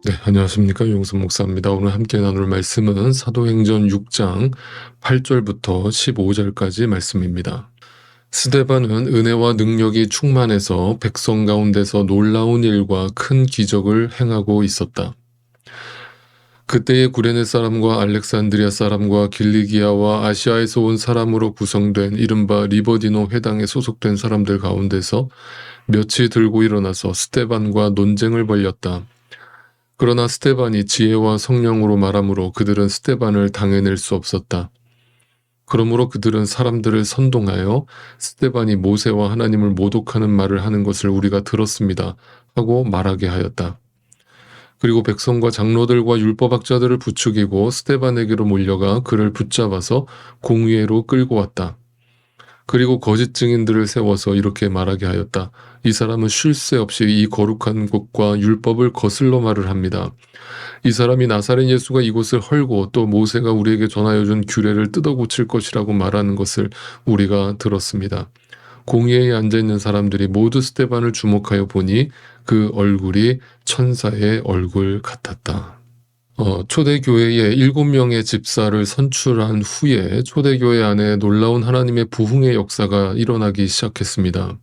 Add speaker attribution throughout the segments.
Speaker 1: 네, 안녕하십니까. 용선 목사입니다. 오늘 함께 나눌 말씀은 사도행전 6장 8절부터 15절까지 말씀입니다. 스데반은 은혜와 능력이 충만해서 백성 가운데서 놀라운 일과 큰 기적을 행하고 있었다. 그때의 구레네 사람과 알렉산드리아 사람과 길리기아와 아시아에서 온 사람으로 구성된 이른바 리버디노 회당에 소속된 사람들 가운데서 몇이 들고 일어나서 스데반과 논쟁을 벌였다. 그러나 스데반이 지혜와 성령으로 말하므로 그들은 스데반을 당해낼 수 없었다. 그러므로 그들은 사람들을 선동하여 스데반이 모세와 하나님을 모독하는 말을 하는 것을 우리가 들었습니다 하고 말하게 하였다. 그리고 백성과 장로들과 율법학자들을 부추기고 스데반에게로 몰려가 그를 붙잡아서 공회로 끌고 왔다. 그리고 거짓 증인들을 세워서 이렇게 말하게 하였다. 이 사람은 쉴 새 없이 이 거룩한 곳과 율법을 거슬러 말을 합니다. 이 사람이 나사렛 예수가 이곳을 헐고 또 모세가 우리에게 전하여 준 규례를 뜯어 고칠 것이라고 말하는 것을 우리가 들었습니다. 공회에 앉아있는 사람들이 모두 스데반을 주목하여 보니 그 얼굴이 천사의 얼굴 같았다. 초대교회에 7명의 집사를 선출한 후에 초대교회 안에 놀라운 하나님의 부흥의 역사가 일어나기 시작했습니다.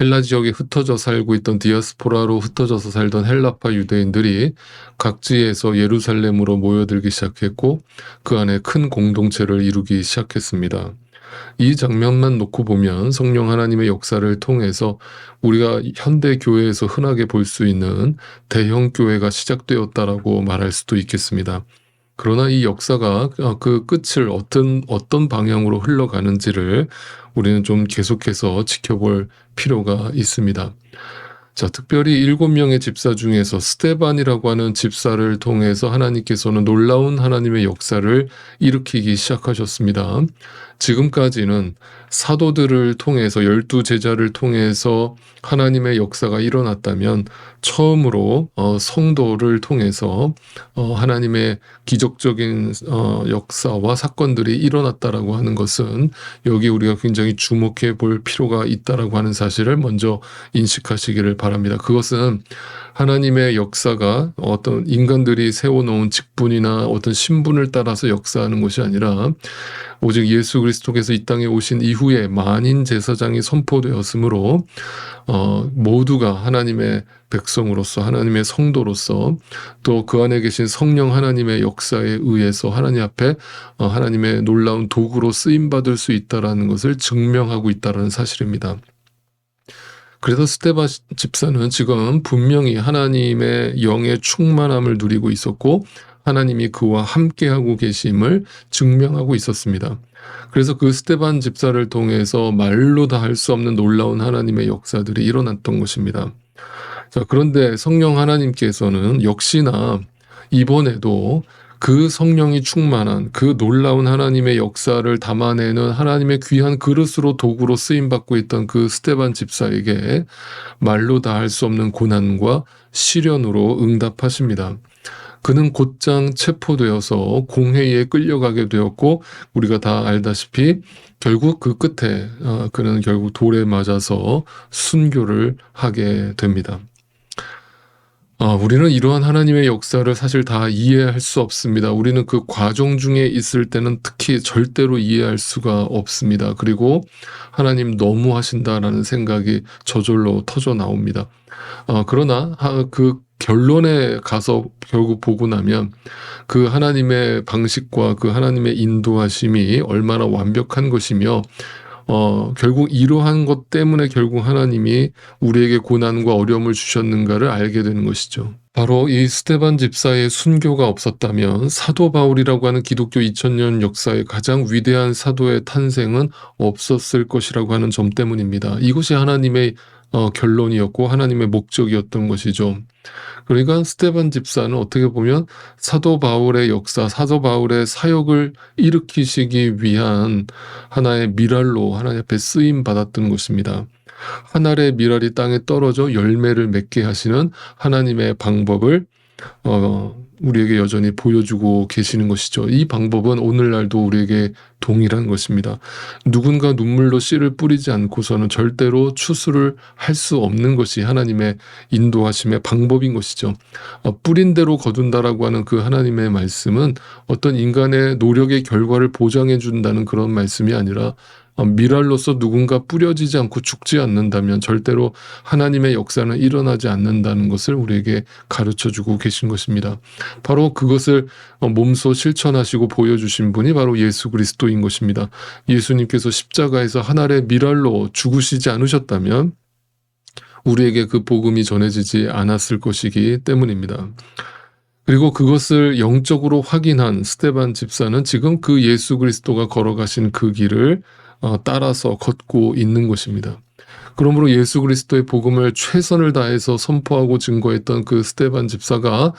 Speaker 1: 헬라 지역에 흩어져 살고 있던 디아스포라로 흩어져서 살던 헬라파 유대인들이 각지에서 예루살렘으로 모여들기 시작했고 그 안에 큰 공동체를 이루기 시작했습니다. 이 장면만 놓고 보면 성령 하나님의 역사를 통해서 우리가 현대 교회에서 흔하게 볼 수 있는 대형 교회가 시작되었다라고 말할 수도 있겠습니다. 그러나 이 역사가 그 끝을 어떤 방향으로 흘러가는지를 우리는 좀 계속해서 지켜볼 필요가 있습니다. 자, 특별히 7명의 집사 중에서 스데반이라고 하는 집사를 통해서 하나님께서는 놀라운 하나님의 역사를 일으키기 시작하셨습니다. 지금까지는 사도들을 통해서 12제자를 통해서 하나님의 역사가 일어났다면 처음으로 성도를 통해서 하나님의 기적적인 역사와 사건들이 일어났다라고 하는 것은 여기 우리가 굉장히 주목해 볼 필요가 있다라고 하는 사실을 먼저 인식하시기를 바랍니다. 그것은 하나님의 역사가 어떤 인간들이 세워놓은 직분이나 어떤 신분을 따라서 역사하는 것이 아니라 오직 예수 그리스도께서 이 땅에 오신 이후에 만인 제사장이 선포되었으므로 모두가 하나님의 백성으로서 하나님의 성도로서 또 그 안에 계신 성령 하나님의 역사에 의해서 하나님 앞에 하나님의 놀라운 도구로 쓰임받을 수 있다는 것을 증명하고 있다는 사실입니다. 그래서 스데반 집사는 지금 분명히 하나님의 영의 충만함을 누리고 있었고 하나님이 그와 함께하고 계심을 증명하고 있었습니다. 그래서 그 스데반 집사를 통해서 말로 다 할 수 없는 놀라운 하나님의 역사들이 일어났던 것입니다. 자, 그런데 성령 하나님께서는 역시나 이번에도 그 성령이 충만한 그 놀라운 하나님의 역사를 담아내는 하나님의 귀한 그릇으로 도구로 쓰임받고 있던 그 스데반 집사에게 말로 다 할 수 없는 고난과 시련으로 응답하십니다. 그는 곧장 체포되어서 공회에 끌려가게 되었고 우리가 다 알다시피 결국 그 끝에 그는 결국 돌에 맞아서 순교를 하게 됩니다. 우리는 이러한 하나님의 역사를 사실 다 이해할 수 없습니다. 우리는 그 과정 중에 있을 때는 특히 절대로 이해할 수가 없습니다. 그리고 하나님 너무 하신다라는 생각이 저절로 터져 나옵니다. 그러나 그 결론에 가서 결국 보고 나면 그 하나님의 방식과 그 하나님의 인도하심이 얼마나 완벽한 것이며 결국 이러한 것 때문에 결국 하나님이 우리에게 고난과 어려움을 주셨는가를 알게 되는 것이죠. 바로 이 스데반 집사의 순교가 없었다면 사도 바울이라고 하는 기독교 2000년 역사의 가장 위대한 사도의 탄생은 없었을 것이라고 하는 점 때문입니다. 이것이 하나님의 결론이었고 하나님의 목적이었던 것이죠. 그러니까 스데반 집사는 어떻게 보면 사도 바울의 역사, 사도 바울의 사역을 일으키시기 위한 하나의 미랄로 하나님 앞에 쓰임 받았던 것입니다. 한 알의 미랄이 땅에 떨어져 열매를 맺게 하시는 하나님의 방법을 우리에게 여전히 보여주고 계시는 것이죠. 이 방법은 오늘날도 우리에게 동일한 것입니다. 누군가 눈물로 씨를 뿌리지 않고서는 절대로 추수를 할 수 없는 것이 하나님의 인도하심의 방법인 것이죠. 뿌린 대로 거둔다라고 하는 그 하나님의 말씀은 어떤 인간의 노력의 결과를 보장해 준다는 그런 말씀이 아니라, 미랄로서 누군가 뿌려지지 않고 죽지 않는다면 절대로 하나님의 역사는 일어나지 않는다는 것을 우리에게 가르쳐주고 계신 것입니다. 바로 그것을 몸소 실천하시고 보여주신 분이 바로 예수 그리스도인 것입니다. 예수님께서 십자가에서 한 알의 미랄로 죽으시지 않으셨다면 우리에게 그 복음이 전해지지 않았을 것이기 때문입니다. 그리고 그것을 영적으로 확인한 스데반 집사는 지금 그 예수 그리스도가 걸어가신 그 길을 따라서 걷고 있는 것입니다. 그러므로 예수 그리스도의 복음을 최선을 다해서 선포하고 증거했던 그 스데반 집사가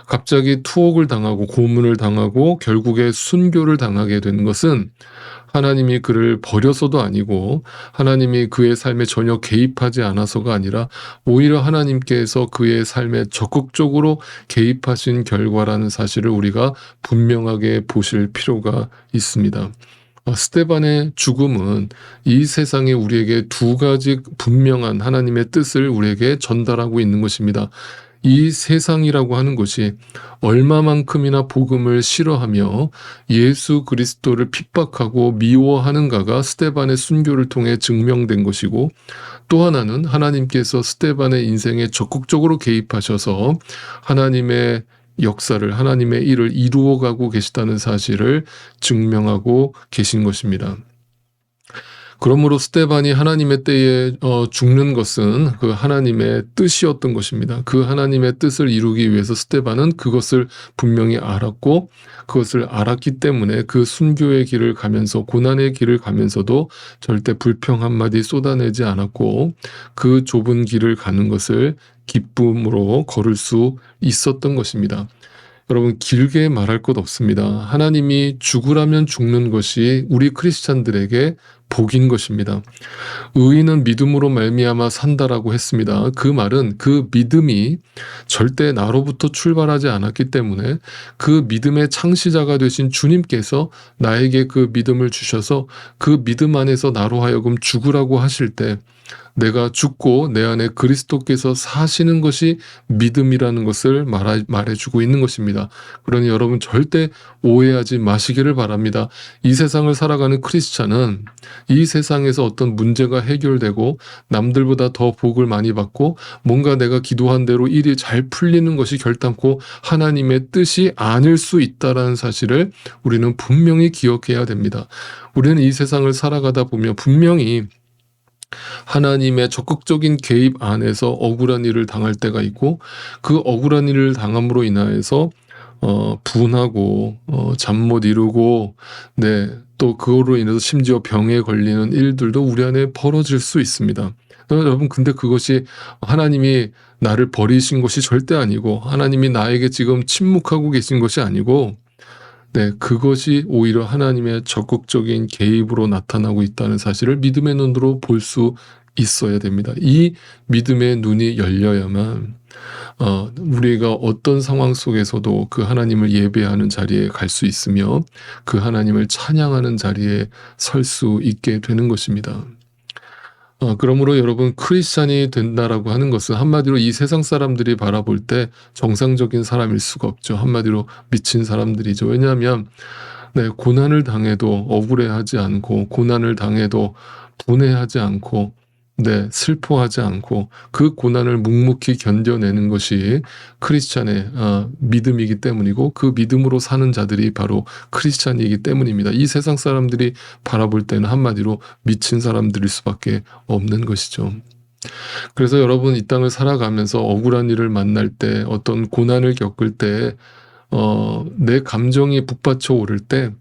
Speaker 1: 갑자기 투옥을 당하고 고문을 당하고 결국에 순교를 당하게 된 것은 하나님이 그를 버려서도 아니고 하나님이 그의 삶에 전혀 개입하지 않아서가 아니라 오히려 하나님께서 그의 삶에 적극적으로 개입하신 결과라는 사실을 우리가 분명하게 보실 필요가 있습니다. 스데반의 죽음은 이 세상에 우리에게 두 가지 분명한 하나님의 뜻을 우리에게 전달하고 있는 것입니다. 이 세상이라고 하는 것이 얼마만큼이나 복음을 싫어하며 예수 그리스도를 핍박하고 미워하는가가 스데반의 순교를 통해 증명된 것이고, 또 하나는 하나님께서 스데반의 인생에 적극적으로 개입하셔서 하나님의 역사를, 하나님의 일을 이루어가고 계시다는 사실을 증명하고 계신 것입니다. 그러므로 스데반이 하나님의 때에 죽는 것은 그 하나님의 뜻이었던 것입니다. 그 하나님의 뜻을 이루기 위해서 스데반은 그것을 분명히 알았고, 그것을 알았기 때문에 그 순교의 길을 가면서, 고난의 길을 가면서도 절대 불평 한마디 쏟아내지 않았고, 그 좁은 길을 가는 것을 기쁨으로 걸을 수 있었던 것입니다. 여러분, 길게 말할 것 없습니다. 하나님이 죽으라면 죽는 것이 우리 크리스찬들에게 복인 것입니다. 의인은 믿음으로 말미암아 산다라고 했습니다. 그 말은 그 믿음이 절대 나로부터 출발하지 않았기 때문에 그 믿음의 창시자가 되신 주님께서 나에게 그 믿음을 주셔서 그 믿음 안에서 나로 하여금 죽으라고 하실 때 내가 죽고 내 안에 그리스도께서 사시는 것이 믿음이라는 것을 말해주고 있는 것입니다. 그러니 여러분 절대 오해하지 마시기를 바랍니다. 이 세상을 살아가는 크리스찬은 이 세상에서 어떤 문제가 해결되고 남들보다 더 복을 많이 받고 뭔가 내가 기도한 대로 일이 잘 풀리는 것이 결단코 하나님의 뜻이 아닐 수 있다는 사실을 우리는 분명히 기억해야 됩니다. 우리는 이 세상을 살아가다 보면 분명히 하나님의 적극적인 개입 안에서 억울한 일을 당할 때가 있고, 그 억울한 일을 당함으로 인하여서 분하고 잠 못 이루고, 또 그거로 인해서 심지어 병에 걸리는 일들도 우리 안에 벌어질 수 있습니다. 여러분, 근데 그것이 하나님이 나를 버리신 것이 절대 아니고, 하나님이 나에게 지금 침묵하고 계신 것이 아니고, 그것이 오히려 하나님의 적극적인 개입으로 나타나고 있다는 사실을 믿음의 눈으로 볼 수 있어야 됩니다. 이 믿음의 눈이 열려야만 우리가 어떤 상황 속에서도 그 하나님을 예배하는 자리에 갈 수 있으며 그 하나님을 찬양하는 자리에 설 수 있게 되는 것입니다. 그러므로 여러분, 크리스찬이 된다라고 하는 것은 한마디로 이 세상 사람들이 바라볼 때 정상적인 사람일 수가 없죠. 한마디로 미친 사람들이죠. 왜냐하면 고난을 당해도 억울해하지 않고, 고난을 당해도 분해하지 않고, 슬퍼하지 않고 그 고난을 묵묵히 견뎌내는 것이 크리스찬의 믿음이기 때문이고, 그 믿음으로 사는 자들이 바로 크리스찬이기 때문입니다. 이 세상 사람들이 바라볼 때는 한마디로 미친 사람들일 수밖에 없는 것이죠. 그래서 여러분, 이 땅을 살아가면서 억울한 일을 만날 때, 어떤 고난을 겪을 때, 내 감정이 북받쳐 오를 때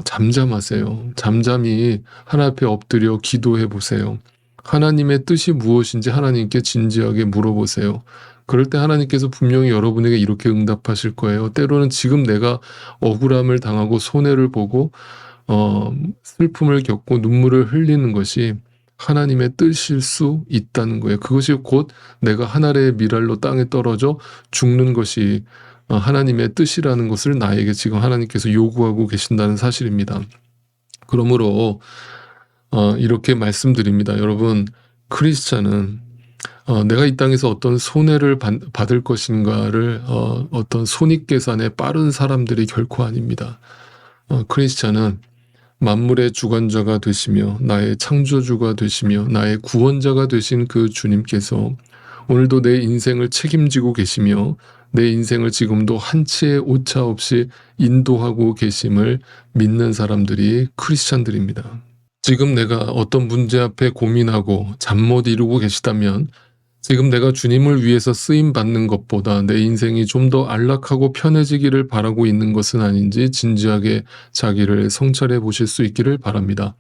Speaker 1: 잠잠하세요. 잠잠히 하나님 앞에 엎드려 기도해 보세요. 하나님의 뜻이 무엇인지 하나님께 진지하게 물어보세요. 그럴 때 하나님께서 분명히 여러분에게 이렇게 응답하실 거예요. 때로는 지금 내가 억울함을 당하고 손해를 보고 슬픔을 겪고 눈물을 흘리는 것이 하나님의 뜻일 수 있다는 거예요. 그것이 곧 내가 한 알의 미랄로 땅에 떨어져 죽는 것이 하나님의 뜻이라는 것을 나에게 지금 하나님께서 요구하고 계신다는 사실입니다. 그러므로 이렇게 말씀드립니다. 여러분, 크리스찬은 내가 이 땅에서 어떤 손해를 받을 것인가를 어떤 손익계산에 빠른 사람들이 결코 아닙니다. 크리스찬은 만물의 주관자가 되시며 나의 창조주가 되시며 나의 구원자가 되신 그 주님께서 오늘도 내 인생을 책임지고 계시며 내 인생을 지금도 한치의 오차 없이 인도하고 계심을 믿는 사람들이 크리스찬들입니다. 지금 내가 어떤 문제 앞에 고민하고 잠 못 이루고 계시다면 지금 내가 주님을 위해서 쓰임받는 것보다 내 인생이 좀 더 안락하고 편해지기를 바라고 있는 것은 아닌지 진지하게 자기를 성찰해 보실 수 있기를 바랍니다.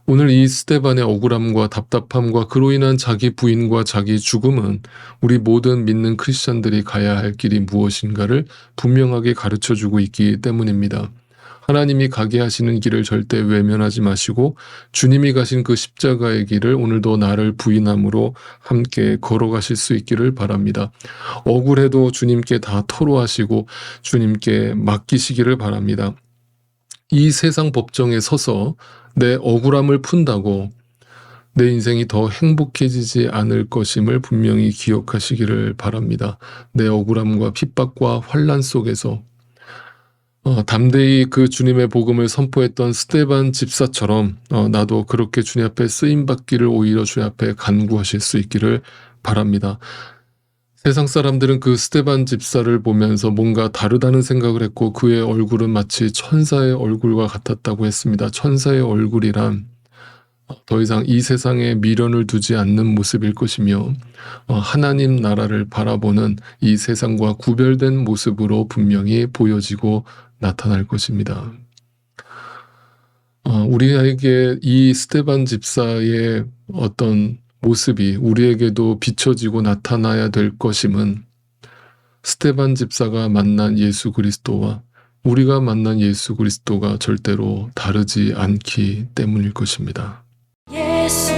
Speaker 1: 오늘 이 스데반의 억울함과 답답함과 그로 인한 자기 부인과 자기 죽음은 우리 모든 믿는 크리스찬들이 가야 할 길이 무엇인가를 분명하게 가르쳐주고 있기 때문입니다. 하나님이 가게 하시는 길을 절대 외면하지 마시고 주님이 가신 그 십자가의 길을 오늘도 나를 부인함으로 함께 걸어가실 수 있기를 바랍니다. 억울해도 주님께 다 토로하시고 주님께 맡기시기를 바랍니다. 이 세상 법정에 서서 내 억울함을 푼다고 내 인생이 더 행복해지지 않을 것임을 분명히 기억하시기를 바랍니다. 내 억울함과 핍박과 환난 속에서 담대히 그 주님의 복음을 선포했던 스데반 집사처럼 나도 그렇게 주님 앞에 쓰임받기를 오히려 주님 앞에 간구하실 수 있기를 바랍니다. 세상 사람들은 그 스데반 집사를 보면서 뭔가 다르다는 생각을 했고 그의 얼굴은 마치 천사의 얼굴과 같았다고 했습니다. 천사의 얼굴이란 더 이상 이 세상에 미련을 두지 않는 모습일 것이며 하나님 나라를 바라보는 이 세상과 구별된 모습으로 분명히 보여지고 나타날 것입니다. 우리에게 이 스데반 집사의 어떤 모습이 우리에게도 비춰지고 나타나야 될 것임은 스데반 집사가 만난 예수 그리스도와 우리가 만난 예수 그리스도가 절대로 다르지 않기 때문일 것입니다.
Speaker 2: 예수